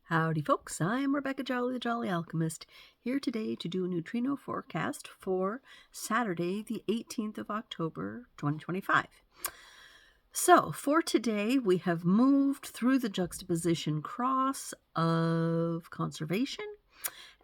Howdy folks, I'm Rebecca Jolly, the Jolly Alchemist, here today to do a neutrino forecast for Saturday, the 18th of October, 2025. So, for today, we have moved through the juxtaposition cross of conservation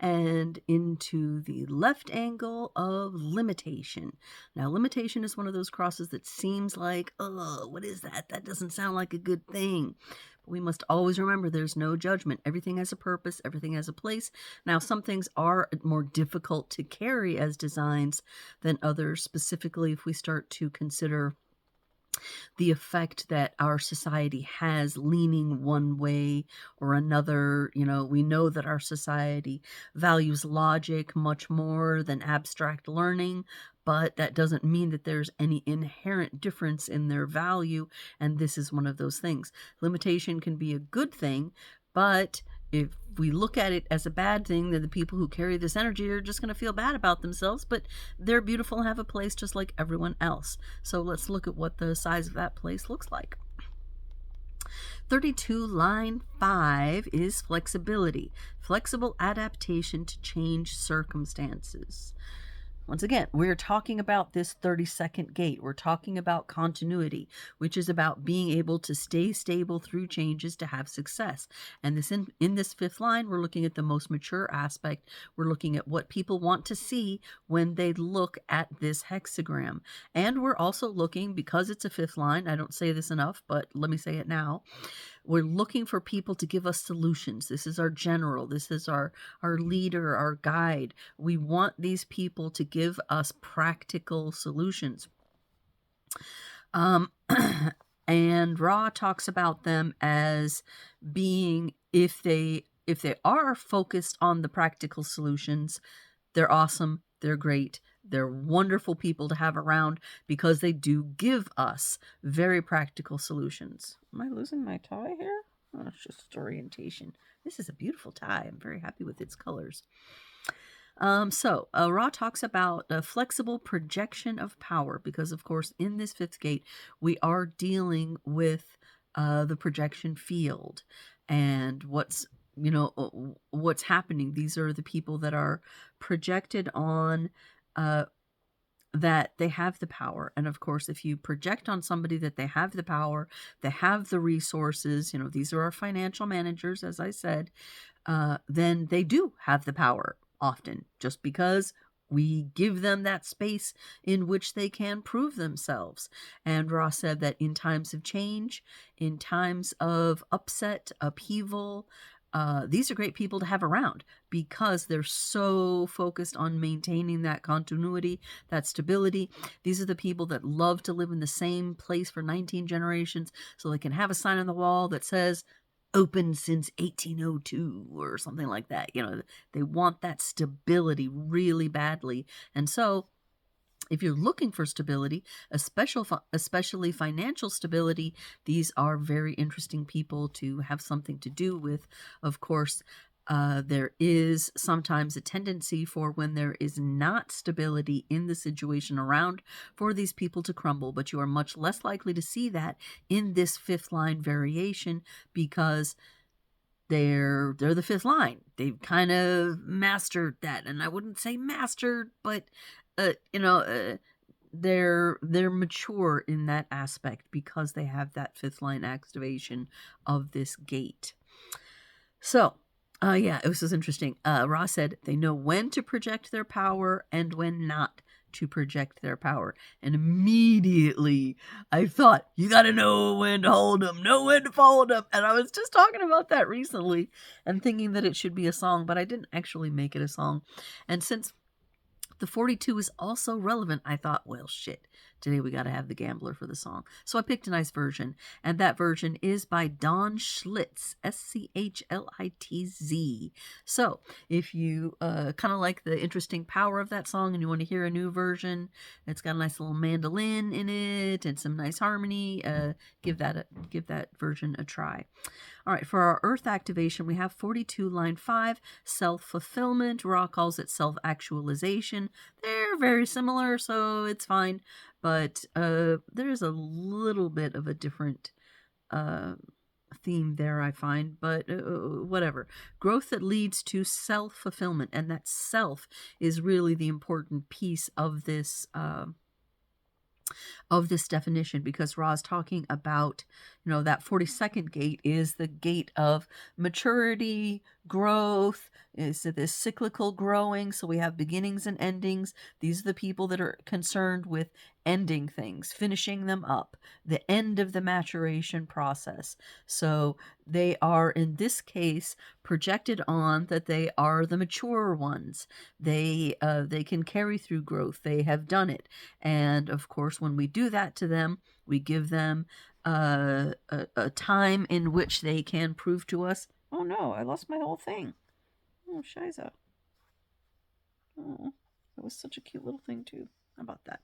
and into the left angle of limitation. Now, limitation is one of those crosses that seems like, oh, what is that? That doesn't sound like a good thing. But we must always remember there's no judgment. Everything has a purpose. Everything has a place. Now, some things are more difficult to carry as designs than others, specifically if we start to consider the effect that our society has leaning one way or another. You know, we know that our society values logic much more than abstract learning, but that doesn't mean that there's any inherent difference in their value, and this is one of those things. Limitation can be a good thing, but if we look at it as a bad thing, then the people who carry this energy are just going to feel bad about themselves, but they're beautiful and have a place just like everyone else. So let's look at what the size of that place looks like. 32 line 5 is flexibility, flexible adaptation to change circumstances. Once again, we're talking about this 32nd gate. We're talking about continuity, which is about being able to stay stable through changes to have success. And this in this fifth line, we're looking at the most mature aspect. We're looking at what people want to see when they look at this hexagram. And we're also looking, because it's a fifth line, I don't say this enough, but let me say it now. We're looking for people to give us solutions. This is our general. This is our leader, our guide. We want these people to give us practical solutions. And Ra talks about them as being, if they are focused on the practical solutions, they're awesome, they're great, they're wonderful people to have around because they do give us very practical solutions. Am I losing my tie here? Oh, it's just orientation. This is a beautiful tie. I'm very happy with its colors. Ra talks about a flexible projection of power because, of course, in this fifth gate, we are dealing with the projection field and what's happening. These are the people that are projected on that they have the power. And of course, if you project on somebody that they have the power, they have the resources, these are our financial managers, as I said, then they do have the power often, just because we give them that space in which they can prove themselves. And Ross said that in times of change, in times of upset, upheaval, these are great people to have around because they're so focused on maintaining that continuity, that stability. These are the people that love to live in the same place for 19 generations so they can have a sign on the wall that says, open since 1802 or something like that. They want that stability really badly. And so if you're looking for stability, especially financial stability, these are very interesting people to have something to do with. Of course, there is sometimes a tendency for when there is not stability in the situation around for these people to crumble, but you are much less likely to see that in this fifth line variation because they're the fifth line. They've kind of mastered that, and I wouldn't say mastered, but they're mature in that aspect because they have that fifth line activation of this gate. So this was interesting. Ross said they know when to project their power and when not to project their power. And immediately I thought, you got to know when to hold them, know when to fold them. And I was just talking about that recently and thinking that it should be a song, but I didn't actually make it a song. And since the 42 is also relevant, I thought, well, shit, today we got to have the gambler for the song. So I picked a nice version, and that version is by Don Schlitz, Schlitz. So if you kind of like the interesting power of that song and you want to hear a new version, it's got a nice little mandolin in it and some nice harmony, give that version a try. All right, for our Earth activation, we have 42 line 5, self-fulfillment. Ra calls it self-actualization. They're very similar, so it's fine. But there's a little bit of a different theme there, I find, but whatever. Growth that leads to self-fulfillment, and that self is really the important piece of this definition, because Ra's talking about, that 42nd gate is the gate of maturity, growth, is this cyclical growing. So we have beginnings and endings. These are the people that are concerned with ending things, finishing them up, the end of the maturation process. So they are, in this case, projected on that they are the mature ones. They can carry through growth. They have done it. And of course, when we do that to them, we give them a time in which they can prove to us, oh no, I lost my whole thing. Oh, Shiza. Oh, that was such a cute little thing too. How about that?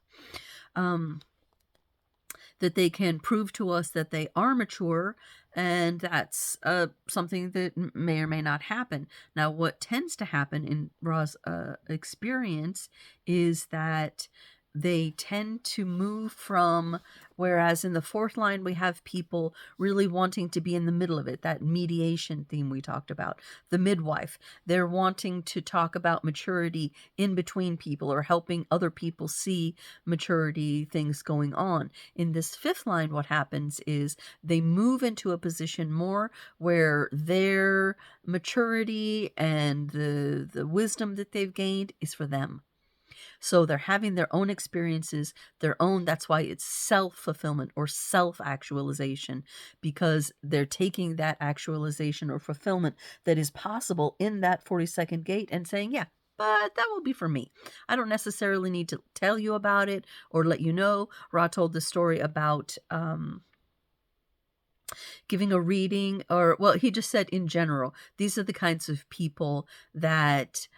That they can prove to us that they are mature, and that's something that may or may not happen. Now, what tends to happen in Ra's experience is that they tend to move from, whereas in the fourth line we have people really wanting to be in the middle of it, that mediation theme we talked about, the midwife, they're wanting to talk about maturity in between people or helping other people see maturity things going on. In this fifth line, what happens is they move into a position more where their maturity and the wisdom that they've gained is for them. So they're having their own experiences, that's why it's self-fulfillment or self-actualization, because they're taking that actualization or fulfillment that is possible in that 42nd gate and saying, yeah, but that will be for me. I don't necessarily need to tell you about it or let you know. Ra told the story about giving a reading, or, well, he just said in general, these are the kinds of people that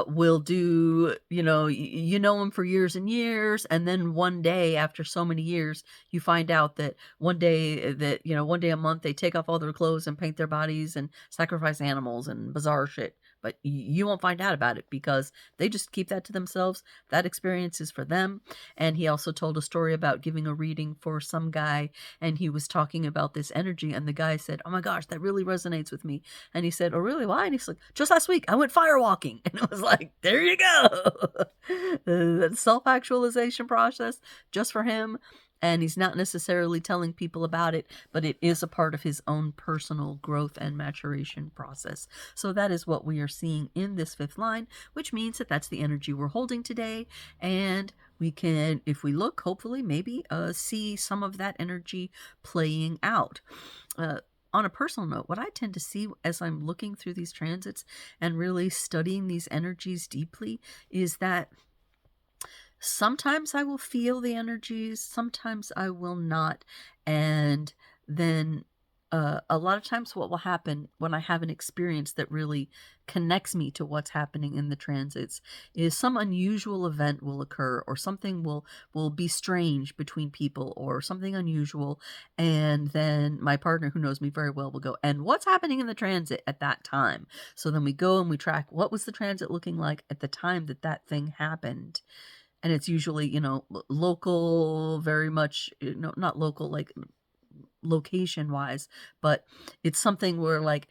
will do, you know them for years and years, and then one day after so many years, you find out that one day a month they take off all their clothes and paint their bodies and sacrifice animals and bizarre shit. But you won't find out about it because they just keep that to themselves. That experience is for them. And he also told a story about giving a reading for some guy, and he was talking about this energy, and the guy said, oh my gosh, that really resonates with me. And he said, oh really, why? And he's like, just last week I went firewalking. And it was like, there you go. That self-actualization process just for him. And he's not necessarily telling people about it, but it is a part of his own personal growth and maturation process. So that is what we are seeing in this fifth line, which means that that's the energy we're holding today. And we can, if we look, hopefully maybe see some of that energy playing out. On a personal note, what I tend to see as I'm looking through these transits and really studying these energies deeply is that sometimes I will feel the energies, sometimes I will not. And then a lot of times what will happen when I have an experience that really connects me to what's happening in the transits is some unusual event will occur, or something will be strange between people, or something unusual. And then my partner, who knows me very well, will go, and what's happening in the transit at that time? So then we go and we track what was the transit looking like at the time that that thing happened. And it's usually, local, very much, not local, like location wise, but it's something where, like,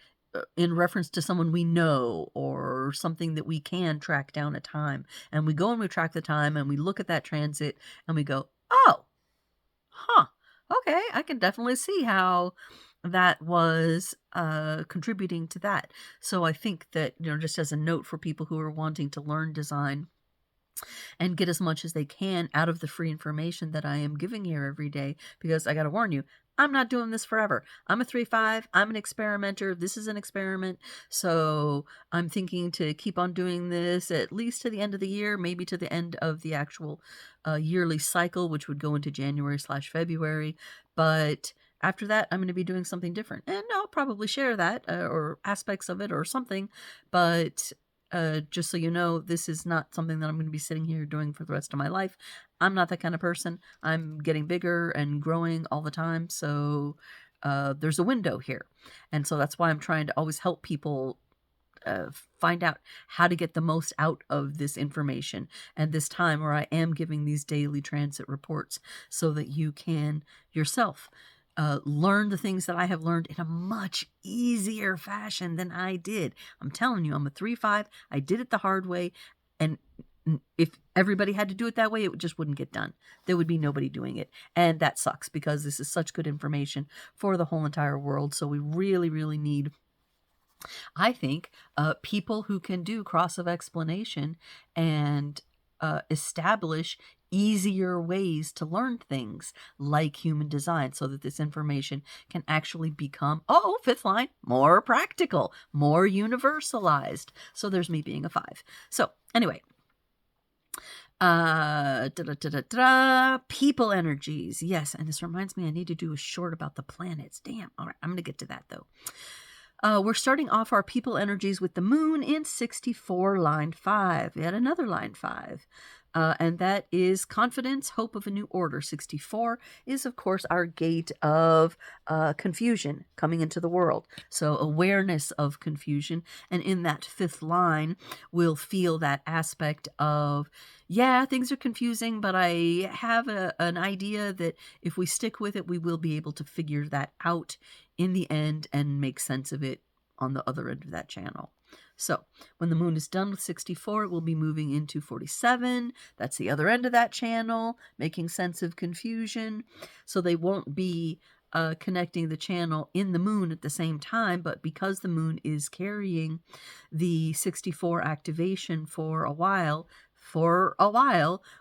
in reference to someone we know, or something that we can track down a time. And we go and we track the time and we look at that transit and we go, oh, huh, okay, I can definitely see how that was contributing to that. So I think that, just as a note for people who are wanting to learn design and get as much as they can out of the free information that I am giving here every day, because I got to warn you, I'm not doing this forever. I'm a 3/5. I'm an experimenter. This is an experiment. So I'm thinking to keep on doing this at least to the end of the year, maybe to the end of the actual yearly cycle, which would go into January/February. But after that, I'm going to be doing something different. And I'll probably share that or aspects of it or something. But just so you know, this is not something that I'm going to be sitting here doing for the rest of my life. I'm not that kind of person. I'm getting bigger and growing all the time. So there's a window here. And so that's why I'm trying to always help people find out how to get the most out of this information and this time where I am giving these daily transit reports, so that you can yourself learn the things that I have learned in a much easier fashion than I did. I'm telling you, I'm a 3-5. I did it the hard way. And if everybody had to do it that way, it just wouldn't get done. There would be nobody doing it. And that sucks because this is such good information for the whole entire world. So we really, really need, I think, people who can do cross of explanation and establish easier ways to learn things like human design so that this information can actually become, fifth line, more practical, more universalized. So there's me being a 5. So anyway, people energies. Yes, and this reminds me I need to do a short about the planets. Damn. All right, I'm going to get to that though. We're starting off our people energies with the moon in 64, line 5. Yet another line 5. And that is confidence, hope of a new order. 64 is, of course, our gate of confusion coming into the world. So awareness of confusion. And in that 5th line, we'll feel that aspect of, yeah, things are confusing, but I have an idea that if we stick with it, we will be able to figure that out in the end and make sense of it on the other end of that channel. So when the moon is done with 64, it will be moving into 47. That's the other end of that channel, making sense of confusion. So they won't be connecting the channel in the moon at the same time, but because the moon is carrying the 64 activation for a while,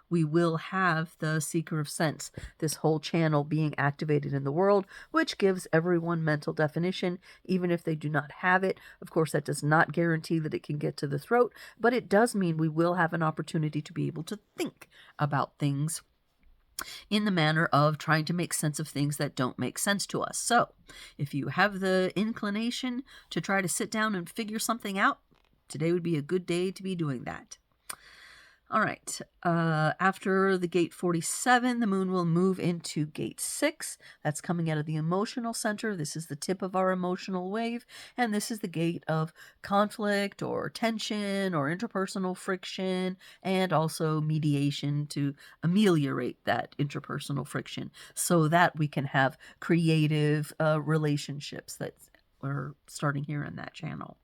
we will have the Seeker of Sense, this whole channel being activated in the world, which gives everyone mental definition, even if they do not have it. Of course, that does not guarantee that it can get to the throat, but it does mean we will have an opportunity to be able to think about things in the manner of trying to make sense of things that don't make sense to us. So, if you have the inclination to try to sit down and figure something out, today would be a good day to be doing that. All right, after the gate 47, the moon will move into gate 6. That's coming out of the emotional center. This is the tip of our emotional wave, and this is the gate of conflict or tension or interpersonal friction, and also mediation to ameliorate that interpersonal friction so that we can have creative relationships that we're starting here in that channel.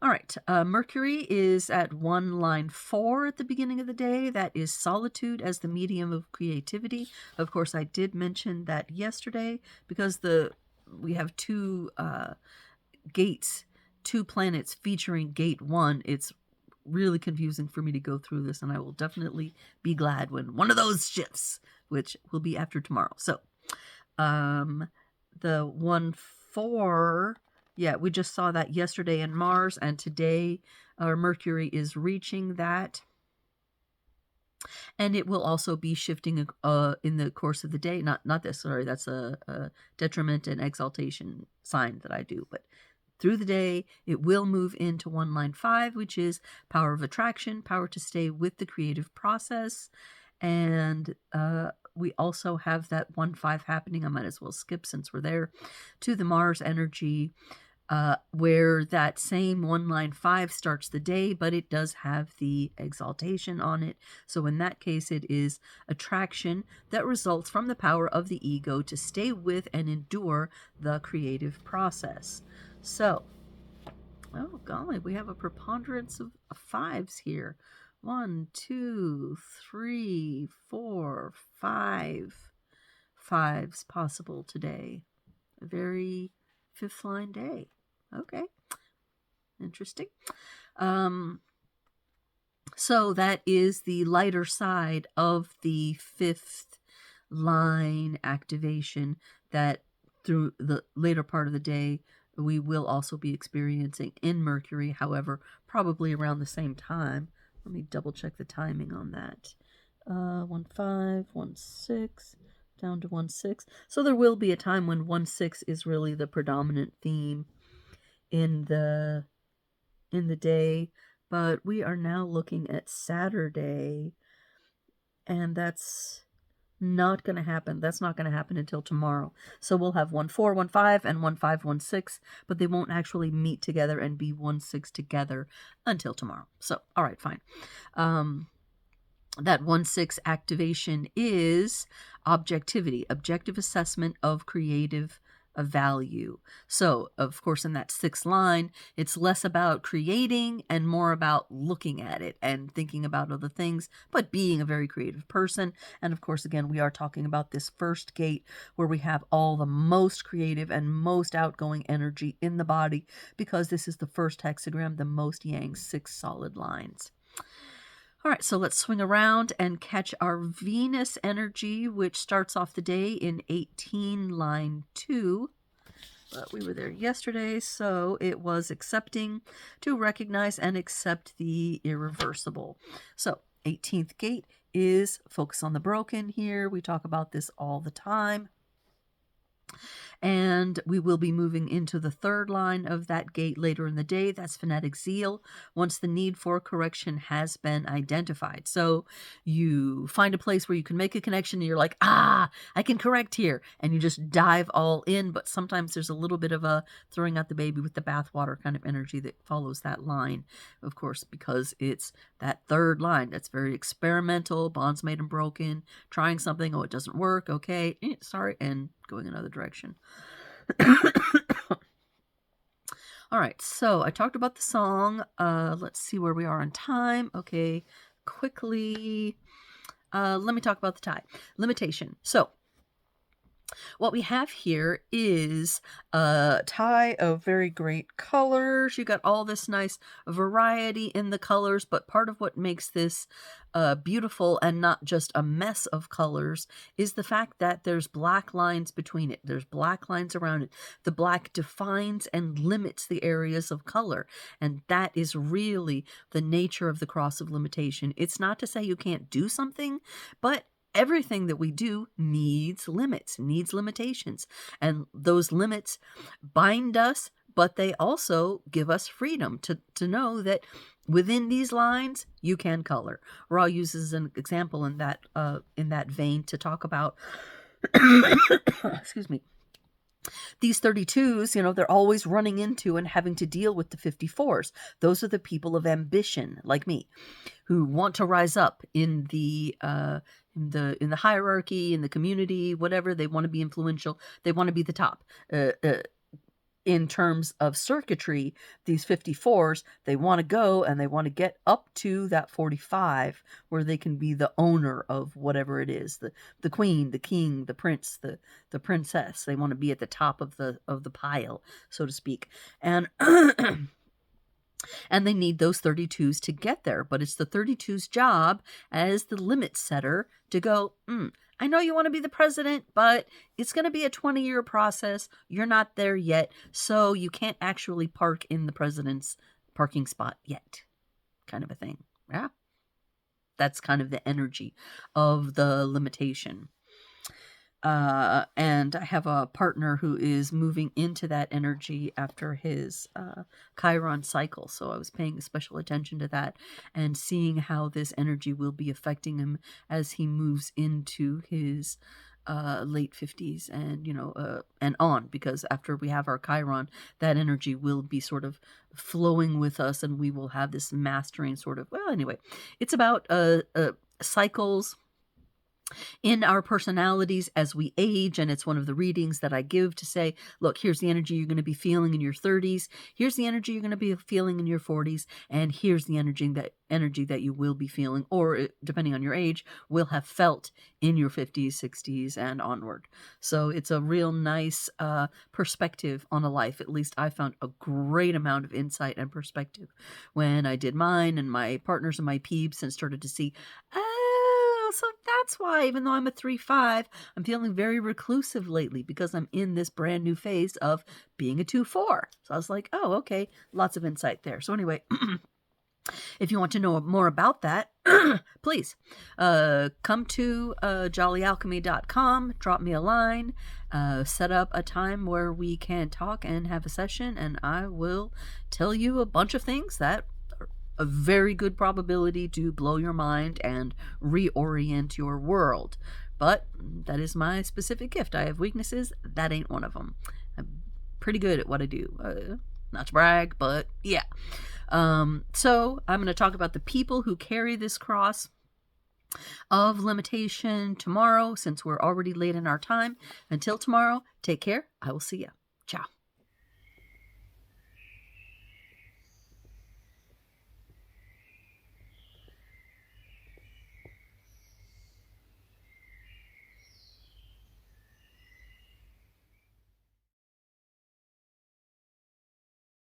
All right, Mercury is at 1 line 4 at the beginning of the day. That is solitude as the medium of creativity. Of course, I did mention that yesterday because we have 2 gates, 2 planets featuring gate 1. It's really confusing for me to go through this, and I will definitely be glad when one of those shifts, which will be after tomorrow. So, the 1-4... yeah, we just saw that yesterday in Mars, and today our Mercury is reaching that. And it will also be shifting in the course of the day. Not this, sorry, that's a detriment and exaltation sign that I do. But through the day, it will move into 1 line 5, which is power of attraction, power to stay with the creative process. And we also have that 1-5 happening. I might as well skip since we're there to the Mars energy, where that same 1 line 5 starts the day, but it does have the exaltation on it. So in that case, it is attraction that results from the power of the ego to stay with and endure the creative process. So, oh golly, we have a preponderance of 5s here. 1, 2, 3, 4, 5 5s possible today. A very 5th line day. Okay. Interesting. So that is the lighter side of the 5th line activation that through the later part of the day we will also be experiencing in Mercury, however, probably around the same time. Let me double check the timing on that. 1-5, 1-6, down to 1-6. So there will be a time when 1-6 is really the predominant theme in the day, but we are now looking at Saturday, and that's not going to happen. That's not going to happen until tomorrow. So we'll have 1-4, 1-5, and 1-5, 1-6, but they won't actually meet together and be 1-6 together until tomorrow. So, all right, fine. that 1/6 activation is objectivity, objective assessment of creative value. So, of course, in that 6th line, it's less about creating and more about looking at it and thinking about other things, but being a very creative person. And of course, again, we are talking about this first gate where we have all the most creative and most outgoing energy in the body, because this is the first hexagram, the most yang, 6 solid lines. All right, so let's swing around and catch our Venus energy, which starts off the day in 18, line 2. But we were there yesterday, so it was accepting, to recognize and accept the irreversible. So 18th gate is focus on the broken here. We talk about this all the time. And we will be moving into the 3rd line of that gate later in the day. That's phonetic zeal, once the need for correction has been identified. So you find a place where you can make a connection and you're like, I can correct here. And you just dive all in. But sometimes there's a little bit of a throwing out the baby with the bathwater kind of energy that follows that line, of course, because it's that 3rd line that's very experimental, bonds made and broken, trying something, it doesn't work, okay, sorry, and going another direction. All right, so I talked about the song. Let's see where we are on time. Okay, quickly. Let me talk about the tie. Limitation. So what we have here is a tie of very great colors. You got all this nice variety in the colors, but part of what makes this beautiful and not just a mess of colors is the fact that there's black lines between it. There's black lines around it. The black defines and limits the areas of color, and that is really the nature of the cross of limitation. It's not to say you can't do something, but everything that we do needs limits, needs limitations. And those limits bind us, but they also give us freedom to know that within these lines, you can color. Or I'll use as an example in that vein to talk about, excuse me, these 32s, they're always running into and having to deal with the 54s. Those are the people of ambition, like me, who want to rise up in the hierarchy, in the community, whatever. They want to be influential. They want to be the top. In terms of circuitry, these 54s, they want to go and they want to get up to that 45 where they can be the owner of whatever it is, the queen, the king, the prince, the princess. They want to be at the top of the pile, so to speak. And and they need those 32s to get there. But it's the 32's job as the limit setter to go, I know you want to be the president, but it's going to be a 20-year process. You're not there yet, so you can't actually park in the president's parking spot yet, kind of a thing. Yeah, that's kind of the energy of the limitation. And I have a partner who is moving into that energy after his Chiron cycle. So I was paying special attention to that and seeing how this energy will be affecting him as he moves into his late 50s and, and on, because after we have our Chiron, that energy will be sort of flowing with us and we will have this mastering sort of, well, anyway, it's about cycles in our personalities as we age, and it's one of the readings that I give to say, look, here's the energy you're going to be feeling in your 30s, here's the energy you're going to be feeling in your 40s, and here's the energy that you will be feeling, or depending on your age, will have felt in your 50s, 60s, and onward. So it's a real nice perspective on a life. At least I found a great amount of insight and perspective when I did mine and my partners and my peeps and started to see, so that's why, even though I'm a 3-5, I'm feeling very reclusive lately, because I'm in this brand new phase of being a 2-4. So I was like, oh, okay, lots of insight there. So anyway, if you want to know more about that, please come to jollyalchemy.com, drop me a line, set up a time where we can talk and have a session, and I will tell you a bunch of things that a very good probability to blow your mind and reorient your world. But that is my specific gift. I have weaknesses. That ain't one of them. I'm pretty good at what I do. Not to brag, but yeah. So I'm going to talk about the people who carry this cross. of limitation tomorrow, since we're already late in our time. Until tomorrow, take care. I will see you.